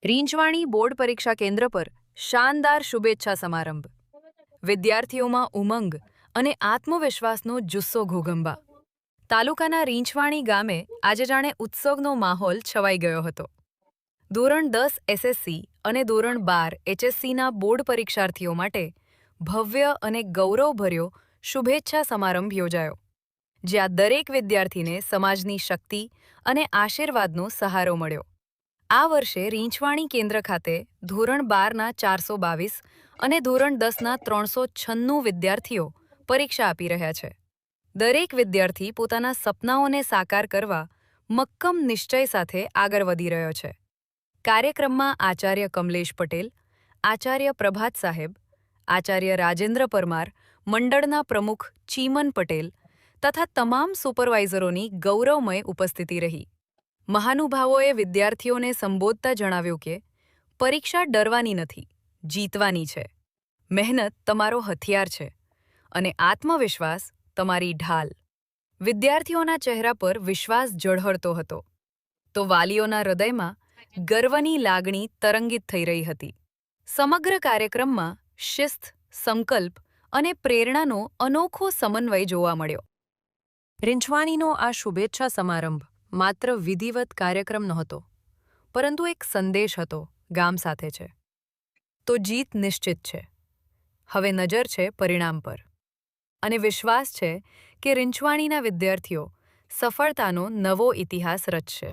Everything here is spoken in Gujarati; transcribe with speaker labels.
Speaker 1: રીંછવાણી બોર્ડ પરીક્ષા કેન્દ્ર પર શાનદાર શુભેચ્છા સમારંભ. વિદ્યાર્થીઓમાં ઉમંગ અને આત્મવિશ્વાસનો જુસ્સો ઘોઘંબા. તાલુકાના રીંછવાણી ગામે આજે જાણે ઉત્સવનો માહોલ છવાઈ ગયો હતો. ધોરણ 10 એસએસસી અને ધોરણ 12 એચએસસીના બોર્ડ પરીક્ષાર્થીઓ માટે ભવ્ય અને ગૌરવભર્યો શુભેચ્છા સમારંભ યોજાયો, જ્યાં દરેક વિદ્યાર્થીને સમાજની શક્તિ અને આશીર્વાદનો સહારો મળ્યો. આ વર્ષે રીંછવાણી કેન્દ્ર ખાતે ધોરણ 12ના 422 અને ધોરણ 10ના 396 વિદ્યાર્થીઓ પરીક્ષા આપી રહ્યા છે. દરેક વિદ્યાર્થી પોતાના સપનાઓને સાકાર કરવા મક્કમ નિશ્ચય સાથે આગળ વધી રહ્યો છે. કાર્યક્રમમાં આચાર્ય કમલેશ પટેલ, આચાર્ય પ્રભાત સાહેબ, આચાર્ય રાજેન્દ્ર પરમાર, મંડળના પ્રમુખ ચીમન પટેલ તથા તમામ સુપરવાઇઝરોની ગૌરવમય ઉપસ્થિતિ રહી. મહાનુભાવોએ વિદ્યાર્થીઓને સંબોધતા જણાવ્યું કે પરીક્ષા ડરવાની નથી, જીતવાની છે. મહેનત તમારો હથિયાર છે અને આત્મવિશ્વાસ તમારી ઢાલ. વિદ્યાર્થીઓના ચહેરા પર વિશ્વાસ ઝળહળતો હતો, તો વાલીઓના હૃદયમાં ગર્વની લાગણી તરંગિત થઈ રહી હતી. સમગ્ર કાર્યક્રમમાં શિસ્ત, સંકલ્પ અને પ્રેરણાનો અનોખો સમન્વય જોવા મળ્યો. રીંછવાણીનો આ શુભેચ્છા સમારંભ માત્ર વિધિવત કાર્યક્રમ નહોતો, પરંતુ એક સંદેશ હતો ગામ સાથે છે. તો જીત નિશ્ચિત છે. હવે નજર છે પરિણામ પર, અને વિશ્વાસ છે કે રીંછવાણીના વિદ્યાર્થીઓ સફળતાનો નવો ઇતિહાસ રચશે.